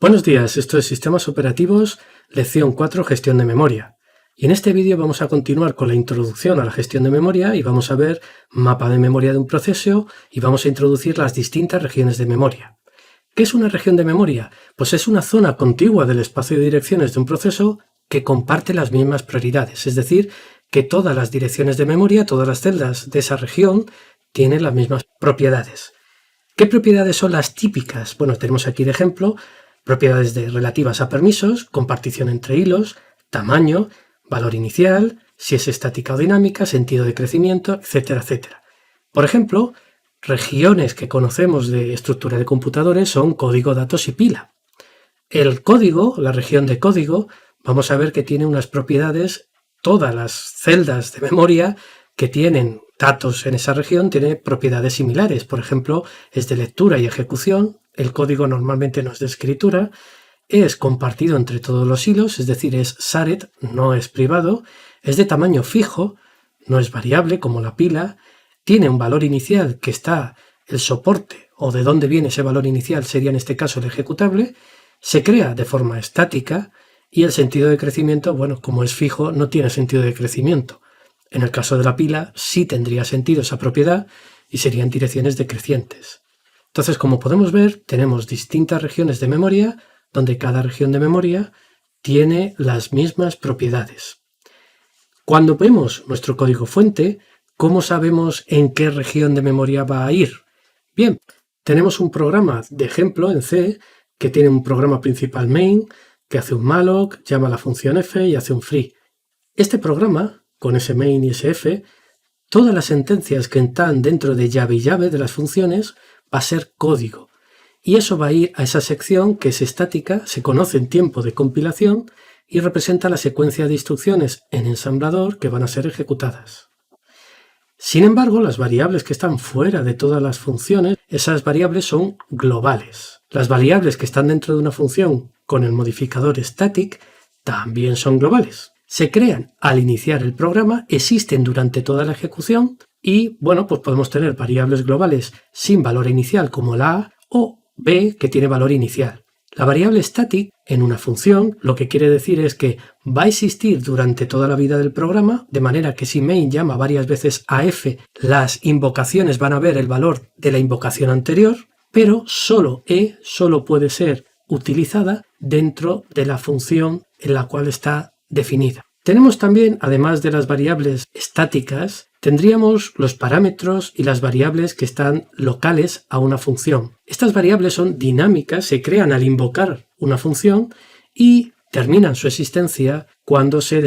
Buenos días, esto es Sistemas Operativos, lección 4, Gestión de Memoria. Y en este vídeo vamos a continuar con la introducción a la gestión de memoria y vamos a ver mapa de memoria de un proceso y vamos a introducir las distintas regiones de memoria. ¿Qué es una región de memoria? Pues es una zona contigua del espacio de direcciones de un proceso que comparte las mismas prioridades, es decir, que todas las direcciones de memoria, todas las celdas de esa región tienen las mismas propiedades. ¿Qué propiedades son las típicas? Bueno, tenemos aquí de ejemplo propiedades relativas a permisos, compartición entre hilos, tamaño, valor inicial, si es estática o dinámica, sentido de crecimiento, etcétera, etcétera. Por ejemplo, regiones que conocemos de estructura de computadores son código, datos y pila. El código, la región de código, vamos a ver que tiene unas propiedades, todas las celdas de memoria que tienen datos en esa región tienen propiedades similares. Por ejemplo, es de lectura y ejecución. El código normalmente no es de escritura, es compartido entre todos los hilos, es decir, es shared, no es privado, es de tamaño fijo, no es variable como la pila, tiene un valor inicial que está el soporte o de dónde viene ese valor inicial sería en este caso el ejecutable, se crea de forma estática y el sentido de crecimiento, bueno, como es fijo, no tiene sentido de crecimiento. En el caso de la pila sí tendría sentido esa propiedad y serían direcciones decrecientes. Entonces, como podemos ver, tenemos distintas regiones de memoria, donde cada región de memoria tiene las mismas propiedades. Cuando vemos nuestro código fuente, ¿cómo sabemos en qué región de memoria va a ir? Bien, tenemos un programa de ejemplo en C que tiene un programa principal main, que hace un malloc, llama a la función f y hace un free. Este programa, con ese main y ese f, todas las sentencias que están dentro de llave y llave de las funciones va a ser código. Y eso va a ir a esa sección que es estática, se conoce en tiempo de compilación y representa la secuencia de instrucciones en ensamblador que van a ser ejecutadas. Sin embargo, las variables que están fuera de todas las funciones, esas variables son globales. Las variables que están dentro de una función con el modificador static también son globales. Se crean al iniciar el programa, existen durante toda la ejecución y, bueno, pues podemos tener variables globales sin valor inicial como la A o B que tiene valor inicial. La variable static en una función lo que quiere decir es que va a existir durante toda la vida del programa, de manera que si main llama varias veces a f, las invocaciones van a ver el valor de la invocación anterior, pero solo solo puede ser utilizada dentro de la función en la cual está definida. Tenemos también, además de las variables estáticas, tendríamos los parámetros y las variables que están locales a una función. Estas variables son dinámicas, se crean al invocar una función y terminan su existencia cuando se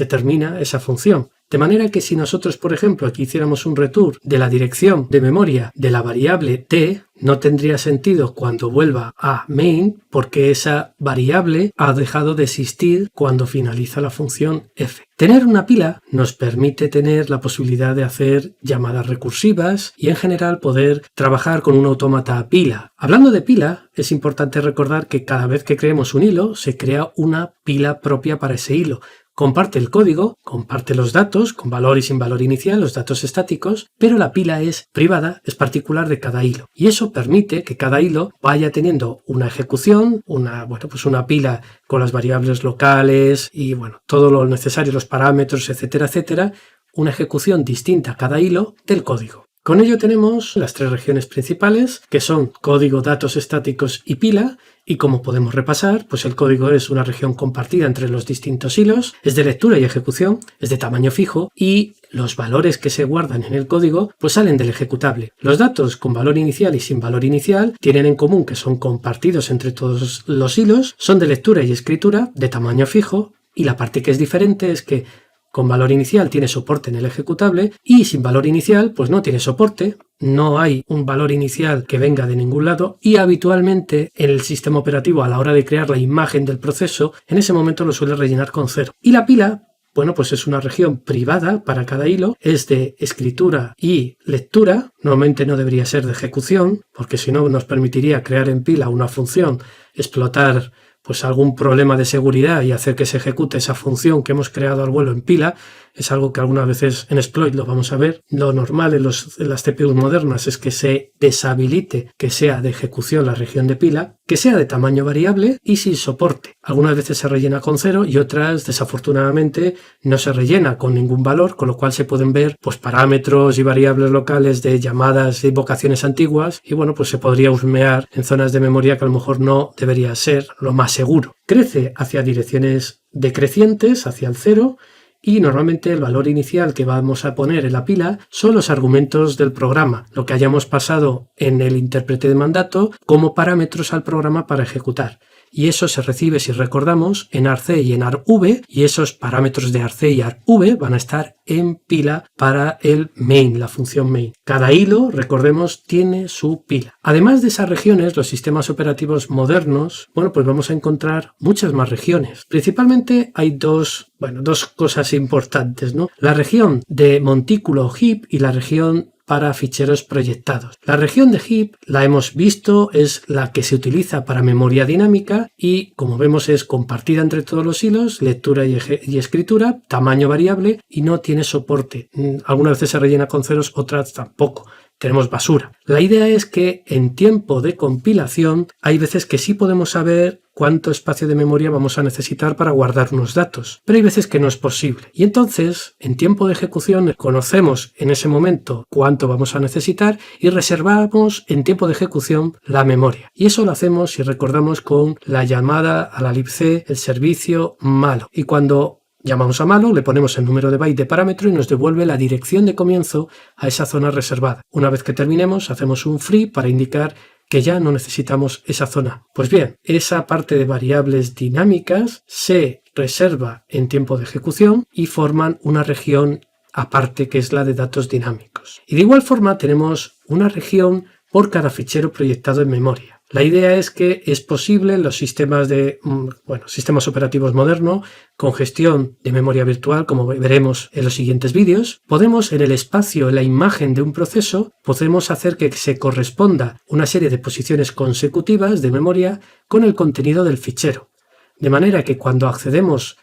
termina esa función. De manera que si nosotros, por ejemplo, aquí hiciéramos un return de la dirección de memoria de la variable t, no tendría sentido cuando vuelva a main porque esa variable ha dejado de existir cuando finaliza la función f. Tener una pila nos permite tener la posibilidad de hacer llamadas recursivas y en general poder trabajar con un autómata pila. Hablando de pila, es importante recordar que cada vez que creemos un hilo, se crea una pila propia para ese hilo. Comparte el código, comparte los datos con valor y sin valor inicial, los datos estáticos, pero la pila es privada, es particular de cada hilo. Y eso permite que cada hilo vaya teniendo una ejecución, una pila con las variables locales y todo lo necesario, los parámetros, etcétera, etcétera, una ejecución distinta a cada hilo del código. Con ello tenemos las tres regiones principales, que son código, datos estáticos y pila, y como podemos repasar, pues el código es una región compartida entre los distintos hilos, es de lectura y ejecución, es de tamaño fijo, y los valores que se guardan en el código pues salen del ejecutable. Los datos con valor inicial y sin valor inicial tienen en común que son compartidos entre todos los hilos, son de lectura y escritura, de tamaño fijo, y la parte que es diferente es que con valor inicial tiene soporte en el ejecutable y sin valor inicial pues no tiene soporte, no hay un valor inicial que venga de ningún lado y habitualmente en el sistema operativo a la hora de crear la imagen del proceso en ese momento lo suele rellenar con 0. Y la pila, bueno, pues es una región privada para cada hilo, es de escritura y lectura, normalmente no debería ser de ejecución porque si no nos permitiría crear en pila una función, explotar pues algún problema de seguridad y hacer que se ejecute esa función que hemos creado al vuelo en pila, es algo que algunas veces en exploit lo vamos a ver. Lo normal en las CPUs modernas es que se deshabilite que sea de ejecución la región de pila, que sea de tamaño variable y sin soporte. Algunas veces se rellena con 0 y otras, desafortunadamente, no se rellena con ningún valor, con lo cual se pueden ver pues parámetros y variables locales de llamadas e invocaciones antiguas y bueno, pues se podría husmear en zonas de memoria que a lo mejor no debería ser lo más seguro. Crece hacia direcciones decrecientes, hacia el 0, y normalmente el valor inicial que vamos a poner en la pila son los argumentos del programa, lo que hayamos pasado en el intérprete de mandato como parámetros al programa para ejecutar. Y eso se recibe, si recordamos, en arc y en arv, y esos parámetros de arc y arv van a estar en pila para el main, la función main. Cada hilo, recordemos, tiene su pila. Además de esas regiones, los sistemas operativos modernos, bueno, pues vamos a encontrar muchas más regiones. Principalmente hay dos cosas importantes, ¿no? La región de montículo heap y la región para ficheros proyectados. La región de heap, la hemos visto, es la que se utiliza para memoria dinámica y, como vemos, es compartida entre todos los hilos, lectura y escritura, tamaño variable y no tiene soporte. Algunas veces se rellena con ceros, otras tampoco. Tenemos basura. La idea es que en tiempo de compilación hay veces que sí podemos saber cuánto espacio de memoria vamos a necesitar para guardar unos datos, pero hay veces que no es posible. Y entonces, en tiempo de ejecución, conocemos en ese momento cuánto vamos a necesitar y reservamos en tiempo de ejecución la memoria. Y eso lo hacemos, si recordamos, con la llamada a la libc, el servicio malo. Y cuando llamamos a malo, le ponemos el número de byte de parámetro y nos devuelve la dirección de comienzo a esa zona reservada. Una vez que terminemos, hacemos un free para indicar que ya no necesitamos esa zona. Pues bien, esa parte de variables dinámicas se reserva en tiempo de ejecución y forman una región aparte que es la de datos dinámicos. Y de igual forma tenemos una región por cada fichero proyectado en memoria. La idea es que es posible en los sistemas sistemas operativos modernos con gestión de memoria virtual, como veremos en los siguientes vídeos. Podemos en el espacio, en la imagen de un proceso, podemos hacer que se corresponda una serie de posiciones consecutivas de memoria con el contenido del fichero. De manera que cuando accedemos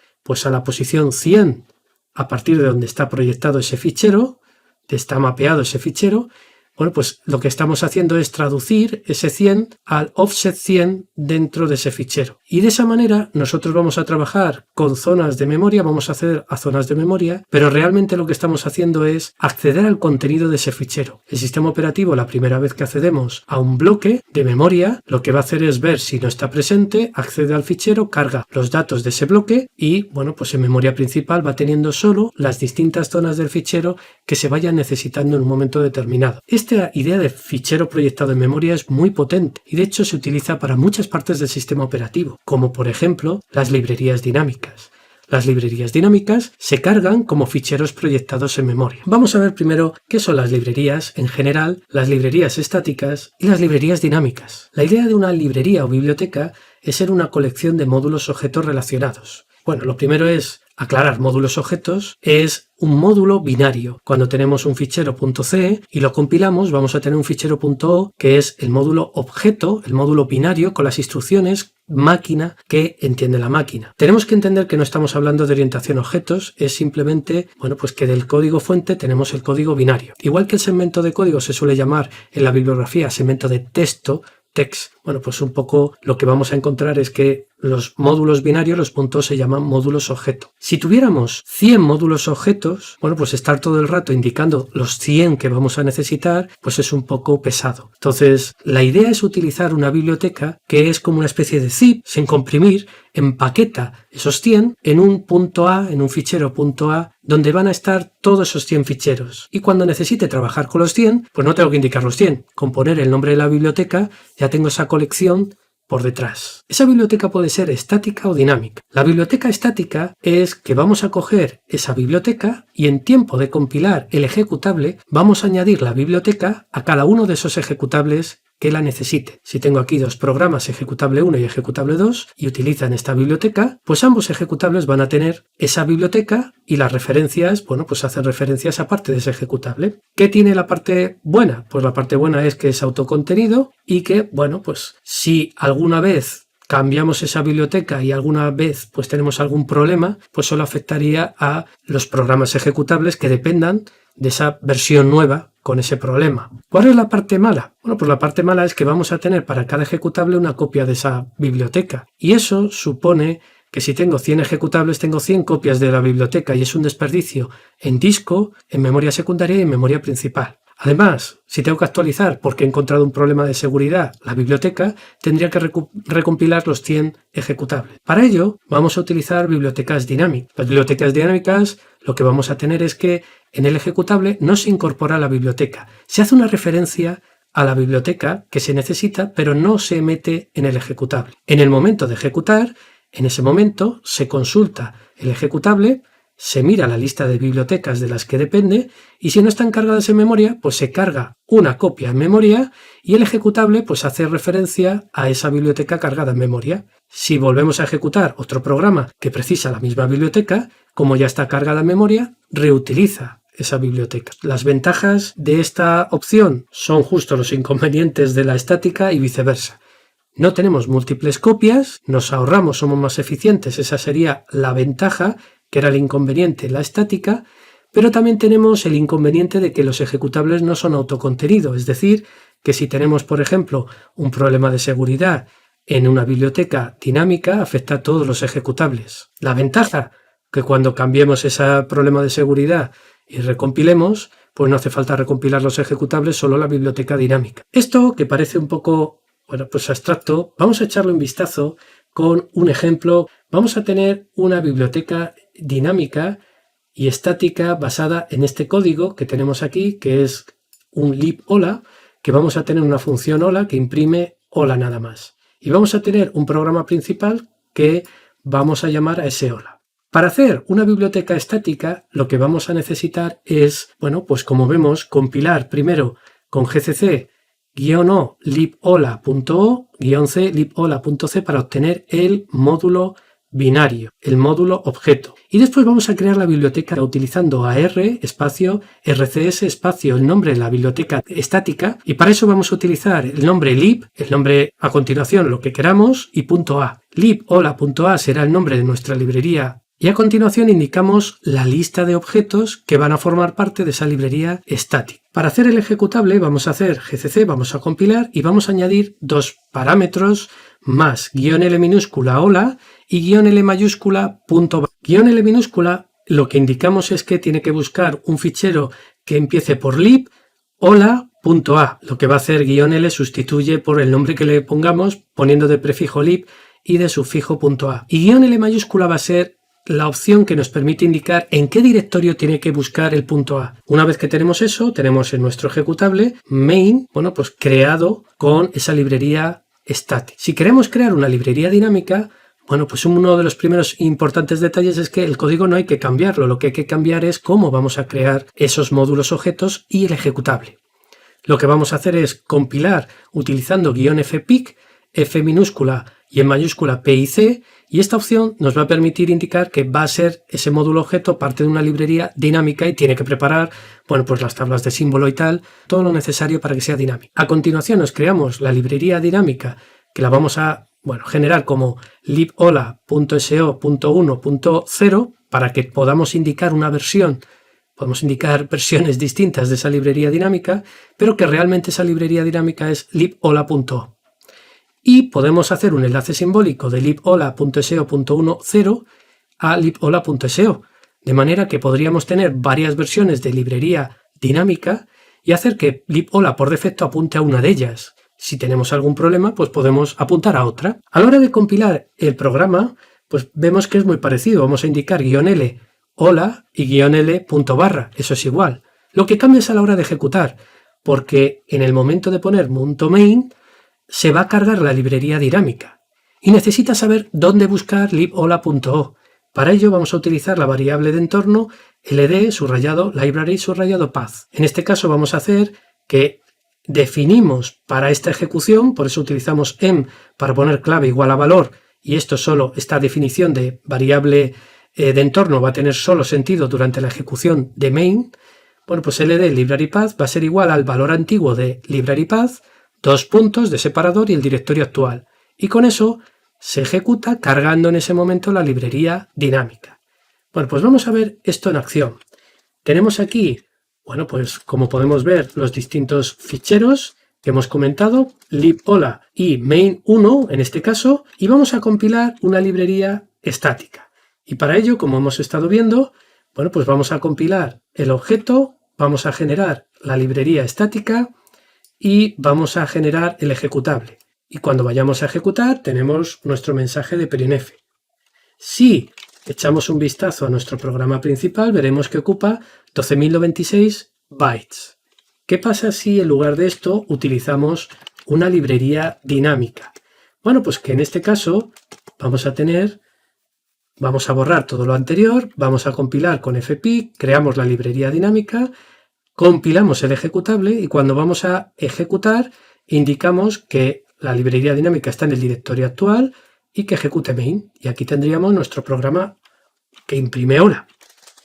a la posición 100 a partir de donde está proyectado ese fichero, está mapeado ese fichero, bueno, pues lo que estamos haciendo es traducir ese 100 al offset 100 dentro de ese fichero. Y de esa manera nosotros vamos a trabajar con zonas de memoria, vamos a acceder a zonas de memoria, pero realmente lo que estamos haciendo es acceder al contenido de ese fichero. El sistema operativo, la primera vez que accedemos a un bloque de memoria, lo que va a hacer es ver si no está presente, accede al fichero, carga los datos de ese bloque y, bueno, pues en memoria principal va teniendo solo las distintas zonas del fichero que se vayan necesitando en un momento determinado. Esta idea de fichero proyectado en memoria es muy potente y de hecho se utiliza para muchas partes del sistema operativo, como por ejemplo las librerías dinámicas. Las librerías dinámicas se cargan como ficheros proyectados en memoria. Vamos a ver primero qué son las librerías en general, las librerías estáticas y las librerías dinámicas. La idea de una librería o biblioteca es ser una colección de módulos objetos relacionados. Bueno, lo primero es aclarar módulos objetos, es un módulo binario. Cuando tenemos un fichero .c y lo compilamos, vamos a tener un fichero .o que es el módulo objeto, el módulo binario con las instrucciones máquina que entiende la máquina. Tenemos que entender que no estamos hablando de orientación a objetos, es simplemente, bueno, pues que del código fuente tenemos el código binario. Igual que el segmento de código se suele llamar en la bibliografía segmento de texto, text. Bueno, pues un poco lo que vamos a encontrar es que los módulos binarios, los puntos, se llaman módulos objeto. Si tuviéramos 100 módulos objetos, bueno, pues estar todo el rato indicando los 100 que vamos a necesitar, pues es un poco pesado. Entonces, la idea es utilizar una biblioteca que es como una especie de zip, sin comprimir, empaqueta esos 100 en un .a, en un fichero .a, donde van a estar todos esos 100 ficheros. Y cuando necesite trabajar con los 100, pues no tengo que indicar los 100. Con poner el nombre de la biblioteca, ya tengo esa colección por detrás. Esa biblioteca puede ser estática o dinámica. La biblioteca estática es que vamos a coger esa biblioteca y en tiempo de compilar el ejecutable vamos a añadir la biblioteca a cada uno de esos ejecutables que la necesite. Si tengo aquí dos programas, ejecutable 1 y ejecutable 2, y utilizan esta biblioteca, pues ambos ejecutables van a tener esa biblioteca y las referencias, bueno, pues hacen referencias a parte de ese ejecutable. ¿Qué tiene la parte buena? Pues la parte buena es que es autocontenido y que, bueno, pues si alguna vez cambiamos esa biblioteca y alguna vez pues tenemos algún problema, pues solo afectaría a los programas ejecutables que dependan de esa versión nueva con ese problema. ¿Cuál es la parte mala? Bueno, pues la parte mala es que vamos a tener para cada ejecutable una copia de esa biblioteca. Y eso supone que si tengo 100 ejecutables, tengo 100 copias de la biblioteca y es un desperdicio en disco, en memoria secundaria y en memoria principal. Además, si tengo que actualizar porque he encontrado un problema de seguridad la biblioteca, tendría que recompilar los 100 ejecutables. Para ello, vamos a utilizar bibliotecas dinámicas. Las bibliotecas dinámicas, lo que vamos a tener es que en el ejecutable no se incorpora la biblioteca. Se hace una referencia a la biblioteca que se necesita, pero no se mete en el ejecutable. En el momento de ejecutar, en ese momento se consulta el ejecutable, se mira la lista de bibliotecas de las que depende y si no están cargadas en memoria, pues se carga una copia en memoria y el ejecutable pues hace referencia a esa biblioteca cargada en memoria. Si volvemos a ejecutar otro programa que precisa la misma biblioteca, como ya está cargada en memoria, reutiliza esa biblioteca. Las ventajas de esta opción son justo los inconvenientes de la estática y viceversa. No tenemos múltiples copias, nos ahorramos, somos más eficientes, esa sería la ventaja, que era el inconveniente en la estática, pero también tenemos el inconveniente de que los ejecutables no son autocontenidos, es decir, que si tenemos, por ejemplo, un problema de seguridad en una biblioteca dinámica, afecta a todos los ejecutables. La ventaja, que cuando cambiemos ese problema de seguridad y recompilemos, pues no hace falta recompilar los ejecutables, solo la biblioteca dinámica. Esto, que parece un poco pues abstracto, vamos a echarle un vistazo con un ejemplo. Vamos a tener una biblioteca dinámica y estática basada en este código que tenemos aquí, que es un libhola, que vamos a tener una función hola que imprime hola nada más. Y vamos a tener un programa principal que vamos a llamar a ese hola. Para hacer una biblioteca estática, lo que vamos a necesitar es, pues como vemos, compilar primero con gcc -o libhola.o -c libhola.c para obtener el módulo binario, el módulo objeto. Y después vamos a crear la biblioteca utilizando AR, espacio, RCS, espacio, el nombre de la biblioteca estática. Y para eso vamos a utilizar el nombre lib, el nombre a continuación, lo que queramos, y .a. Libhola.a será el nombre de nuestra librería. Y a continuación indicamos la lista de objetos que van a formar parte de esa librería estática. Para hacer el ejecutable vamos a hacer gcc, vamos a compilar y vamos a añadir dos parámetros más -l minúscula hola y -l mayúscula .var. -l minúscula lo que indicamos es que tiene que buscar un fichero que empiece por lib hola.a. Lo que va a hacer -l sustituye por el nombre que le pongamos poniendo de prefijo lib y de sufijo .a. Y -l mayúscula va a ser la opción que nos permite indicar en qué directorio tiene que buscar el .a. Una vez que tenemos eso, tenemos en nuestro ejecutable main, pues creado con esa librería static. Si queremos crear una librería dinámica, pues uno de los primeros importantes detalles es que el código no hay que cambiarlo, lo que hay que cambiar es cómo vamos a crear esos módulos objetos y el ejecutable. Lo que vamos a hacer es compilar utilizando -fpic, F minúscula y en mayúscula P y C, y esta opción nos va a permitir indicar que va a ser ese módulo objeto parte de una librería dinámica y tiene que preparar, pues las tablas de símbolo y tal, todo lo necesario para que sea dinámica. A continuación nos creamos la librería dinámica que la vamos a generar como libhola.so.1.0 para que podamos indicar una versión. Podemos indicar versiones distintas de esa librería dinámica, pero que realmente esa librería dinámica es libhola.o. Y podemos hacer un enlace simbólico de libhola.so.1.0 a libhola.so, de manera que podríamos tener varias versiones de librería dinámica y hacer que libhola por defecto apunte a una de ellas. Si tenemos algún problema, pues podemos apuntar a otra. A la hora de compilar el programa, pues vemos que es muy parecido. Vamos a indicar -l hola y -l.barra, eso es igual. Lo que cambia es a la hora de ejecutar, porque en el momento de poner .main se va a cargar la librería dinámica y necesita saber dónde buscar libhola.o. Para ello vamos a utilizar la variable de entorno ld _library _path. En este caso vamos a hacer que definimos para esta ejecución, por eso utilizamos em para poner clave igual a valor, y esta definición de variable de entorno va a tener solo sentido durante la ejecución de main. Pues ld librarypath va a ser igual al valor antiguo de librarypath, 2 puntos de separador y el directorio actual. Y con eso se ejecuta cargando en ese momento la librería dinámica. Pues vamos a ver esto en acción. Tenemos aquí Bueno, pues como podemos ver, los distintos ficheros que hemos comentado, libhola y main1 en este caso, y vamos a compilar una librería estática. Y para ello, como hemos estado viendo, bueno, pues vamos a compilar el objeto, vamos a generar la librería estática y vamos a generar el ejecutable. Y cuando vayamos a ejecutar, tenemos nuestro mensaje de printf. Si echamos un vistazo a nuestro programa principal, veremos que ocupa 12.096 bytes. ¿Qué pasa si en lugar de esto utilizamos una librería dinámica? Bueno, pues que en este caso vamos a borrar todo lo anterior, vamos a compilar con fpic, creamos la librería dinámica, compilamos el ejecutable y cuando vamos a ejecutar indicamos que la librería dinámica está en el directorio actual y que ejecute main. Y aquí tendríamos nuestro programa que imprime hola.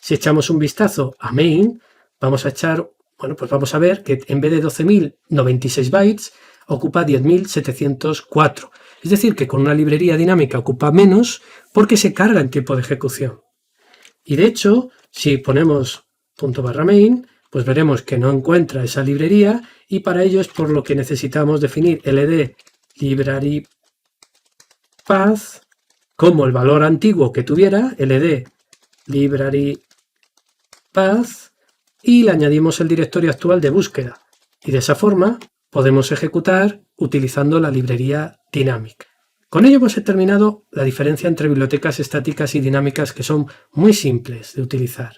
Si echamos un vistazo a main, vamos a ver que en vez de 12.096 bytes ocupa 10.704. Es decir, que con una librería dinámica ocupa menos porque se carga en tiempo de ejecución. Y de hecho, si ponemos ./main, pues veremos que no encuentra esa librería y para ello es por lo que necesitamos definir ld library path como el valor antiguo que tuviera, ld library path, y le añadimos el directorio actual de búsqueda. Y de esa forma podemos ejecutar utilizando la librería dinámica. Con ello hemos terminado la diferencia entre bibliotecas estáticas y dinámicas, que son muy simples de utilizar.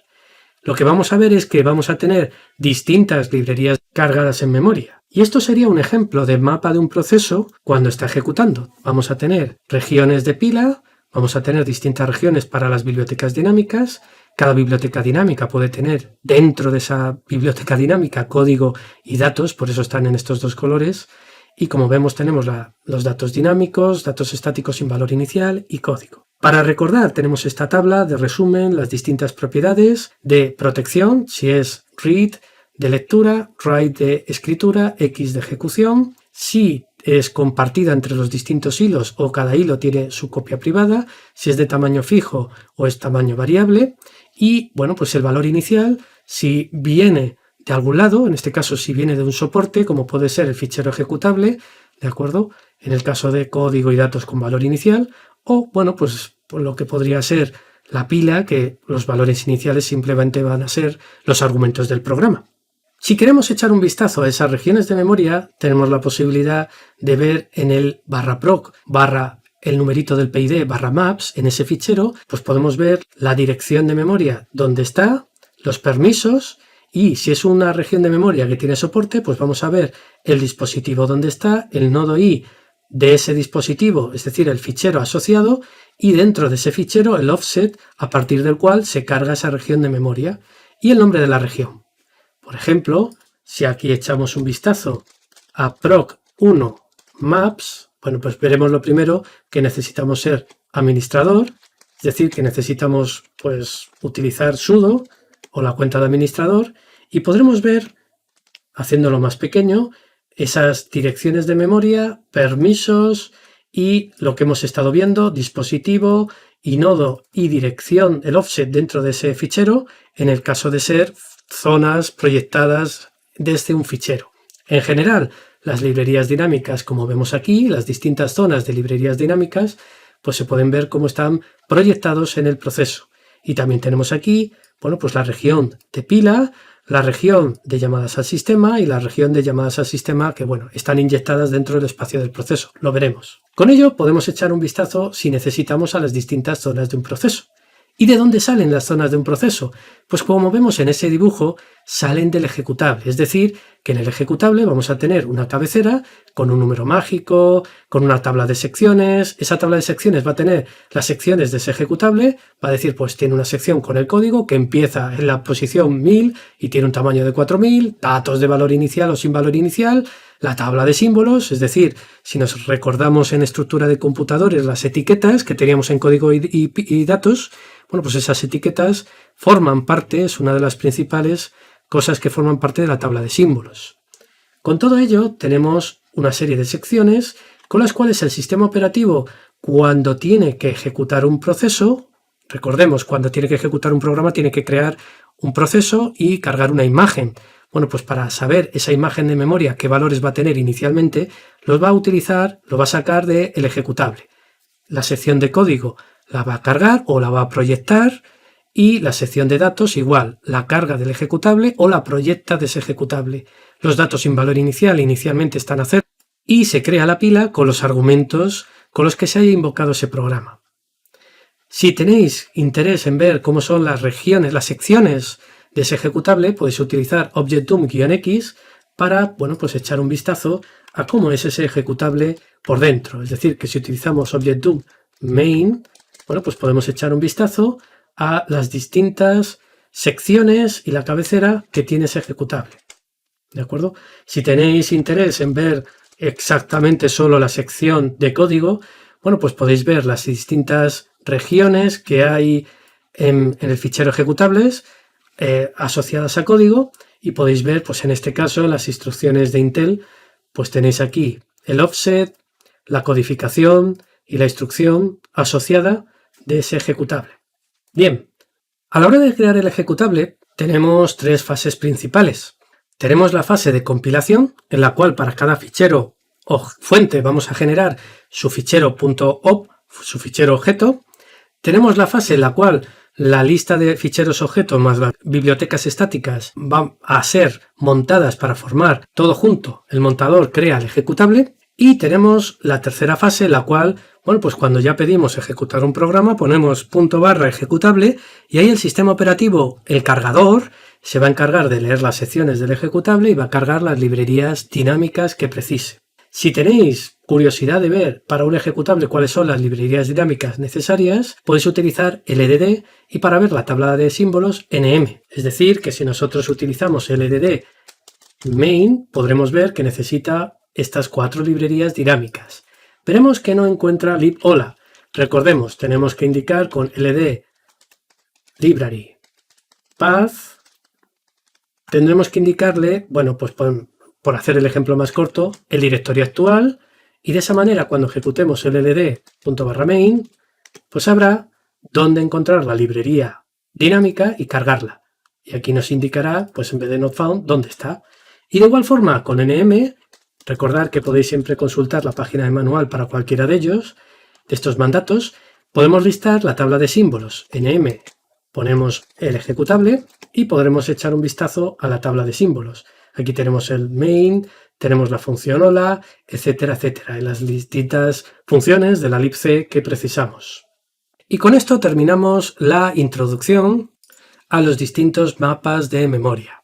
Lo que vamos a ver es que vamos a tener distintas librerías cargadas en memoria. Y esto sería un ejemplo de mapa de un proceso cuando está ejecutando. Vamos a tener regiones de pila, vamos a tener distintas regiones para las bibliotecas dinámicas. Cada biblioteca dinámica puede tener dentro de esa biblioteca dinámica código y datos, por eso están en estos dos colores. Y como vemos tenemos los datos dinámicos, datos estáticos sin valor inicial y código. Para recordar tenemos esta tabla de resumen, las distintas propiedades de protección, si es read de lectura, write de escritura, x de ejecución, si es compartida entre los distintos hilos o cada hilo tiene su copia privada, si es de tamaño fijo o es tamaño variable, y bueno, pues el valor inicial, si viene de algún lado, en este caso si viene de un soporte, como puede ser el fichero ejecutable, ¿de acuerdo? En el caso de código y datos con valor inicial, o bueno, pues por lo que podría ser la pila, que los valores iniciales simplemente van a ser los argumentos del programa. Si queremos echar un vistazo a esas regiones de memoria, tenemos la posibilidad de ver en el /proc el numerito del PID /maps, en ese fichero, pues podemos ver la dirección de memoria donde está, los permisos, y si es una región de memoria que tiene soporte, pues vamos a ver el dispositivo donde está, el nodo I de ese dispositivo, es decir, el fichero asociado, y dentro de ese fichero el offset a partir del cual se carga esa región de memoria y el nombre de la región. Por ejemplo, si aquí echamos un vistazo a proc1 maps, bueno, pues veremos lo primero que necesitamos ser administrador, es decir, que necesitamos pues utilizar sudo o la cuenta de administrador, y podremos ver, haciéndolo más pequeño, esas direcciones de memoria, permisos y lo que hemos estado viendo, dispositivo y nodo y dirección, el offset dentro de ese fichero, en el caso de ser zonas proyectadas desde un fichero. En general, las librerías dinámicas, como vemos aquí, las distintas zonas de librerías dinámicas, pues se pueden ver cómo están proyectados en el proceso. Y también tenemos aquí, bueno, pues la región de pila, la región de llamadas al sistema y la región de llamadas al sistema que, bueno, están inyectadas dentro del espacio del proceso. Lo veremos. Con ello podemos echar un vistazo si necesitamos a las distintas zonas de un proceso. ¿Y de dónde salen las zonas de un proceso? Pues como vemos en ese dibujo, salen del ejecutable. Es decir, que en el ejecutable vamos a tener una cabecera con un número mágico, con una tabla de secciones. Esa tabla de secciones va a tener las secciones de ese ejecutable. Va a decir, pues tiene una sección con el código que empieza en la posición 1000 y tiene un tamaño de 4000, datos de valor inicial o sin valor inicial, la tabla de símbolos, es decir, si nos recordamos en estructura de computadores las etiquetas que teníamos en código y datos, bueno, pues esas etiquetas forman parte, es una de las principales cosas que forman parte de la tabla de símbolos. Con todo ello tenemos una serie de secciones con las cuales el sistema operativo, cuando tiene que ejecutar un proceso, recordemos, cuando tiene que ejecutar un programa tiene que crear un proceso y cargar una imagen. Bueno, pues para saber esa imagen de memoria, qué valores va a tener inicialmente, lo va a sacar del ejecutable. La sección de código la va a cargar o la va a proyectar, y la sección de datos igual, la carga del ejecutable o la proyecta de ese ejecutable. Los datos sin valor inicial inicialmente están a 0 y se crea la pila con los argumentos con los que se haya invocado ese programa. Si tenéis interés en ver cómo son las regiones, las secciones de ese ejecutable, podéis utilizar objdum-x para, bueno, pues echar un vistazo a cómo es ese ejecutable por dentro. Es decir, que si utilizamos objdum main, bueno, pues podemos echar un vistazo a las distintas secciones y la cabecera que tiene ese ejecutable. ¿De acuerdo? Si tenéis interés en ver exactamente solo la sección de código, bueno, pues podéis ver las distintas regiones que hay en el fichero ejecutables asociadas a código, y podéis ver, pues en este caso, las instrucciones de Intel, pues tenéis aquí el offset, la codificación y la instrucción asociada de ese ejecutable. Bien, a la hora de crear el ejecutable tenemos tres fases principales. Tenemos la fase de compilación, en la cual para cada fichero o fuente vamos a generar su fichero .op, su fichero objeto. Tenemos la fase en la cual la lista de ficheros objeto más las bibliotecas estáticas van a ser montadas para formar todo junto. El montador crea el ejecutable. Y tenemos la tercera fase, en la cual, bueno, pues cuando ya pedimos ejecutar un programa, ponemos @ ejecutable, y ahí el sistema operativo, el cargador, se va a encargar de leer las secciones del ejecutable y va a cargar las librerías dinámicas que precise. Si tenéis curiosidad de ver para un ejecutable cuáles son las librerías dinámicas necesarias, podéis utilizar LDD, y para ver la tabla de símbolos, NM. Es decir, que si nosotros utilizamos LDD main, podremos ver que necesita estas 4 librerías dinámicas. Veremos que no encuentra libhola. Recordemos, tenemos que indicar con ld library path, tendremos que indicarle, bueno, pues por hacer el ejemplo más corto, el directorio actual, y de esa manera cuando ejecutemos el ld.main, pues sabrá dónde encontrar la librería dinámica y cargarla. Y aquí nos indicará, pues en vez de not found, dónde está. Y de igual forma con nm, recordad que podéis siempre consultar la página de manual para cualquiera de ellos, de estos mandatos. Podemos listar la tabla de símbolos. nm ponemos el ejecutable y podremos echar un vistazo a la tabla de símbolos. Aquí tenemos el main, tenemos la función hola, etcétera, etcétera, y las distintas funciones de la libc que precisamos. Y con esto terminamos la introducción a los distintos mapas de memoria.